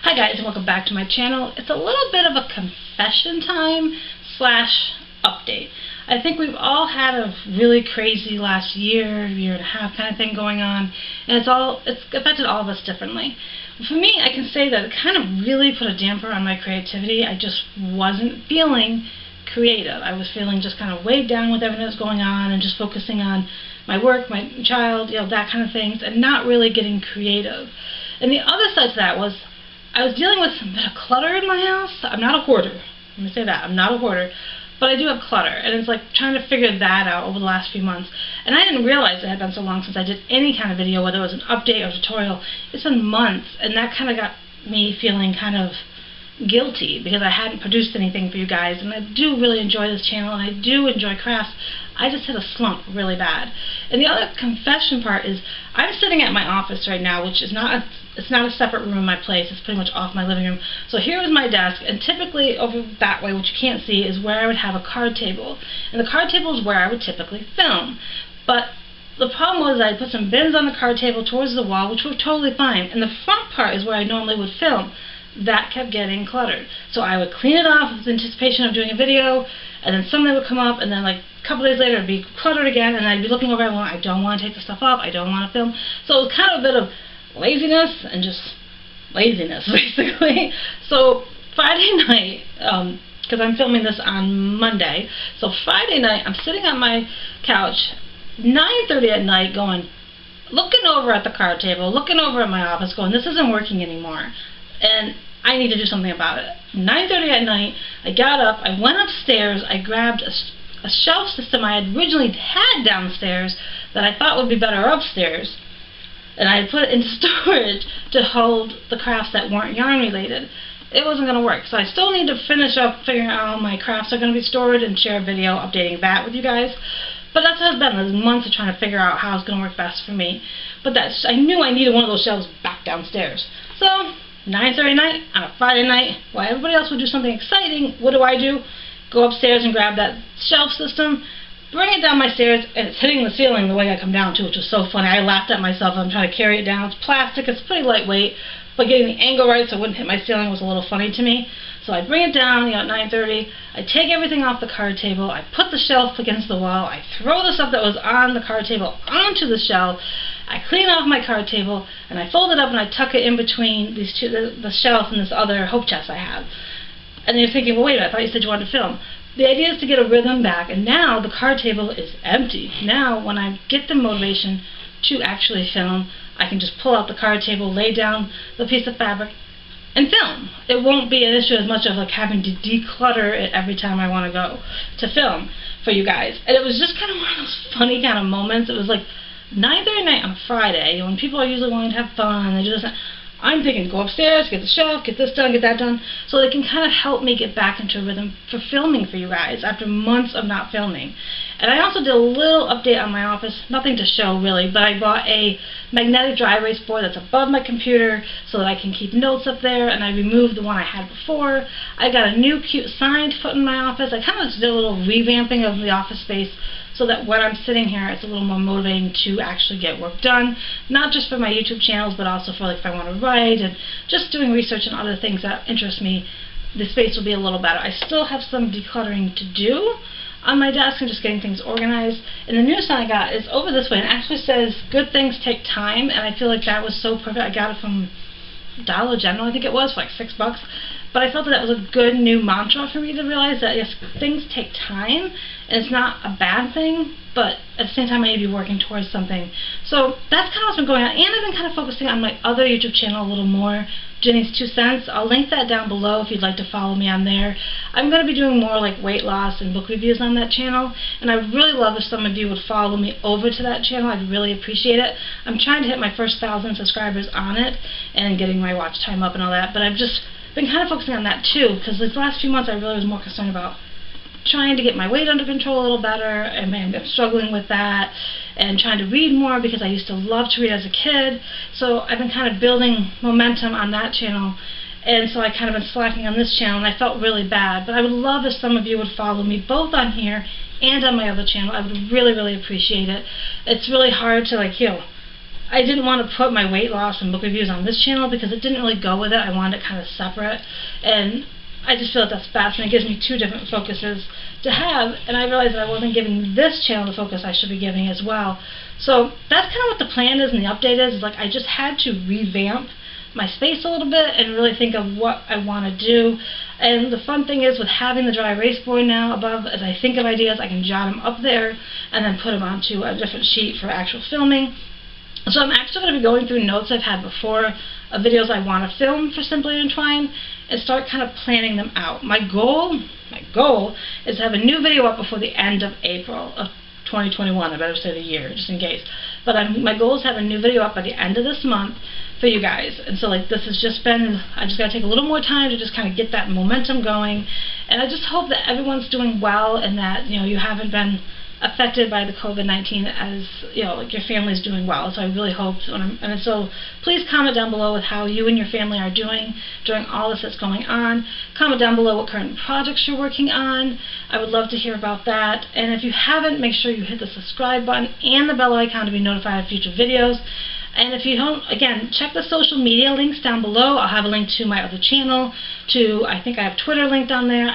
Hi guys, and welcome back to my channel. It's a little bit of a confession time slash update. I think we've all had a really crazy last year and a half kind of thing going on, and it's affected all of us differently. For me, I can say that it kind of really put a damper on my creativity. I just wasn't feeling creative. I was feeling just kind of weighed down with everything that's going on and just focusing on my work, my child, that kind of things, and not really getting creative. And the other side to that was I was dealing with some bit of clutter in my house. I'm not a hoarder. Let me say that. I'm not a hoarder. But I do have clutter. And it's like trying to figure that out over the last few months. And I didn't realize it had been so long since I did any kind of video, whether it was an update or tutorial. It's been months. And that kind of got me feeling kind of guilty because I hadn't produced anything for you guys. And I do really enjoy this channel and I do enjoy crafts. I just hit a slump really bad. And the other confession part is I'm sitting at my office right now, which is it's not a separate room in my place. It's pretty much off my living room. So here is my desk, and typically over that way, which you can't see, is where I would have a card table. And the card table is where I would typically film. But the problem was I put some bins on the card table towards the wall, which were totally fine. And the front part is where I normally would film. That kept getting cluttered. So I would clean it off with anticipation of doing a video, and then something would come up, and then like a couple days later it would be cluttered again, and I'd be looking over and going, I don't want to take the stuff off, I don't want to film. So it was kind of a bit of laziness and just laziness, basically. So Friday night, because I'm filming this on Monday, so Friday night I'm sitting on my couch, 9:30 at night, looking over at the card table, looking over at my office, going, this isn't working anymore. And I need to do something about it. 9:30 at night, I got up, I went upstairs, I grabbed a shelf system I had originally had downstairs that I thought would be better upstairs, and I put it into storage to hold the crafts that weren't yarn related. It wasn't going to work, so I still need to finish up figuring out how my crafts are going to be stored and share a video updating that with you guys. But that's how it's been. There's months of trying to figure out how it's going to work best for me. But I knew I needed one of those shelves back downstairs. So 9:30 night on a Friday night, while everybody else would do something exciting, what do? Go upstairs and grab that shelf system, bring it down my stairs, and it's hitting the ceiling the way I come down too, which was so funny. I laughed at myself. I'm trying to carry it down. It's plastic. It's pretty lightweight, but getting the angle right so it wouldn't hit my ceiling was a little funny to me. So I bring it down, at 9:30. I take everything off the card table. I put the shelf against the wall. I throw the stuff that was on the card table onto the shelf. I clean off my card table, and I fold it up and I tuck it in between these two, the shelf and this other hope chest I have. And then you're thinking, well, wait a minute, I thought you said you wanted to film. The idea is to get a rhythm back, and now the card table is empty. Now, when I get the motivation to actually film, I can just pull out the card table, lay down the piece of fabric, and film. It won't be an issue as much of like having to declutter it every time I want to go to film for you guys. And it was just kind of one of those funny kind of moments. It was like 9:30 night on Friday, when people are usually wanting to have fun, they do this. I'm thinking, go upstairs, get the shelf, get this done, get that done, so they can kind of help me get back into a rhythm for filming for you guys after months of not filming. And I also did a little update on my office, nothing to show really, but I bought a magnetic dry erase board that's above my computer so that I can keep notes up there, and I removed the one I had before. I got a new cute sign to put in my office. I kind of just did a little revamping of the office space so that when I'm sitting here, it's a little more motivating to actually get work done, not just for my YouTube channels, but also for like if I want to write and just doing research and other things that interest me. The space will be a little better. I still have some decluttering to do on my desk and just getting things organized. And the new sign I got is over this way and actually says, good things take time, and I feel like that was so perfect. I got it from Dollar General, I think it was, for like $6. But I felt that was a good new mantra for me to realize that yes, things take time, and it's not a bad thing, but at the same time I need to be working towards something. So that's kind of what's been going on, and I've been kind of focusing on my other YouTube channel a little more, Jenny's 2 Cents. I'll link that down below if you'd like to follow me on there. I'm going to be doing more like weight loss and book reviews on that channel, and I'd really love if some of you would follow me over to that channel. I'd really appreciate it. I'm trying to hit my first 1,000 subscribers on it and getting my watch time up and all that, but I've just been kind of focusing on that too, because these last few months I really was more concerned about trying to get my weight under control a little better, and I'm struggling with that, and trying to read more because I used to love to read as a kid. So I've been kind of building momentum on that channel, and so I kind of been slacking on this channel, and I felt really bad. But I would love if some of you would follow me both on here and on my other channel. I would really, really appreciate it. It's really hard to I didn't want to put my weight loss and book reviews on this channel because it didn't really go with it. I wanted it kind of separate, and I just feel that's best, and it gives me two different focuses to have, and I realized that I wasn't giving this channel the focus I should be giving as well. So that's kind of what the plan is and the update is. Like, I just had to revamp my space a little bit and really think of what I want to do. And the fun thing is, with having the dry erase board now above, as I think of ideas, I can jot them up there and then put them onto a different sheet for actual filming. So I'm actually going to be going through notes I've had before of videos I want to film for Simply Intertwined and start kind of planning them out. My goal is to have a new video up before the end of April of 2021. I better say the year, just in case. But my goal is to have a new video up by the end of this month for you guys. And so, like, this has just been, I just got to take a little more time to just kind of get that momentum going. And I just hope that everyone's doing well and that, you know, you haven't been affected by the COVID-19, as, you know, like, your family's doing well. So I really hope, and so please comment down below with how you and your family are doing during all this that's going on. Comment down below what current projects you're working on. I would love to hear about that. And if you haven't, make sure you hit the subscribe button and the bell icon to be notified of future videos. And if you don't, again, check the social media links down below. I'll have a link to my other channel, I think I have Twitter linked down there.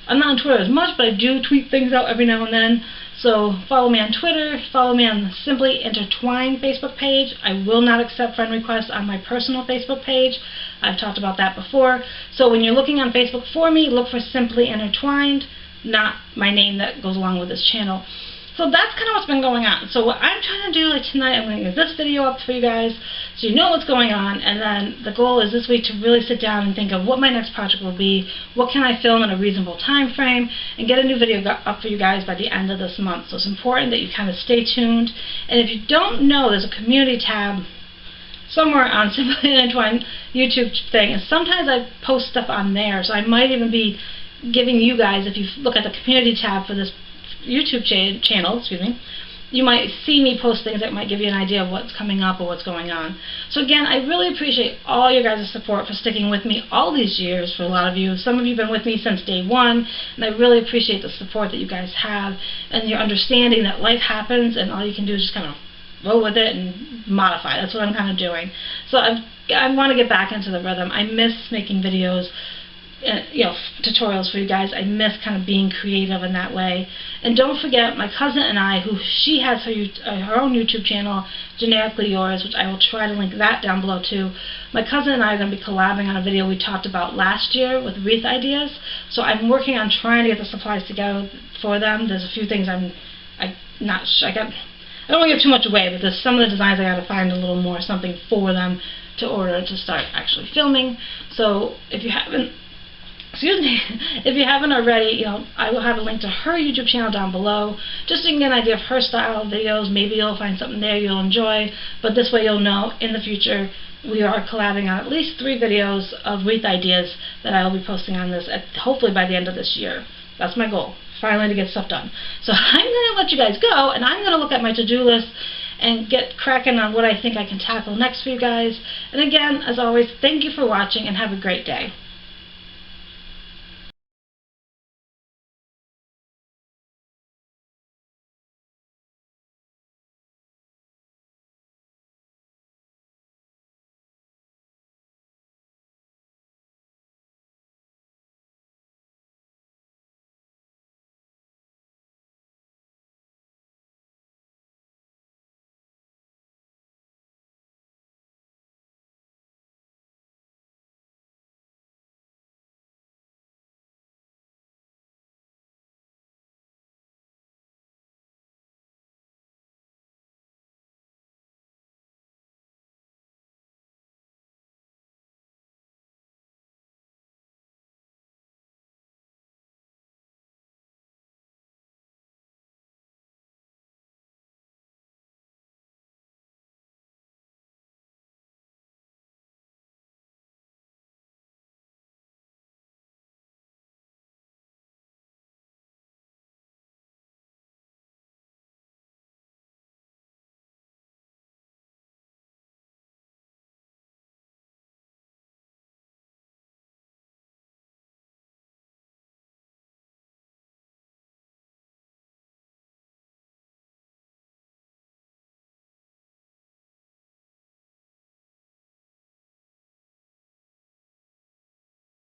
I'm not on Twitter as much, but I do tweet things out every now and then. So follow me on Twitter, follow me on the Simply Intertwined Facebook page. I will not accept friend requests on my personal Facebook page. I've talked about that before. So when you're looking on Facebook for me, look for Simply Intertwined, not my name that goes along with this channel. So that's kind of what's been going on. So what I'm trying to do, like, tonight, I'm going to get this video up for you guys so you know what's going on, and then the goal is this week to really sit down and think of what my next project will be, what can I film in a reasonable time frame, and get a new video up for you guys by the end of this month. So it's important that you kind of stay tuned. And if you don't know, there's a community tab somewhere on Simply Intertwined YouTube thing, and sometimes I post stuff on there, so I might even be giving you guys, if you look at the community tab for this YouTube channel, you might see me post things that might give you an idea of what's coming up or what's going on. So again, I really appreciate all your guys' support for sticking with me all these years. For a lot of you, some of you have been with me since day one, and I really appreciate the support that you guys have and your understanding that life happens and all you can do is just kind of roll with it and modify. That's what I'm kind of doing. So I want to get back into the rhythm. I miss making videos, you know, tutorials for you guys. I miss kind of being creative in that way. And don't forget, my cousin and I, she has her own YouTube channel, Generically Yours, which I will try to link that down below too. My cousin and I are going to be collabing on a video we talked about last year with wreath ideas. So I'm working on trying to get the supplies together for them. There's a few things I don't want to give too much away, but there's some of the designs I got to find a little more something for them to order to start actually filming. So if you haven't already, you know, I will have a link to her YouTube channel down below, just so you can get an idea of her style of videos. Maybe you'll find something there you'll enjoy, but this way you'll know in the future we are collabing on at least 3 videos of wreath ideas that I will be posting on this, hopefully by the end of this year. That's my goal, finally, to get stuff done. So I'm going to let you guys go, and I'm going to look at my to-do list and get cracking on what I think I can tackle next for you guys. And again, as always, thank you for watching and have a great day.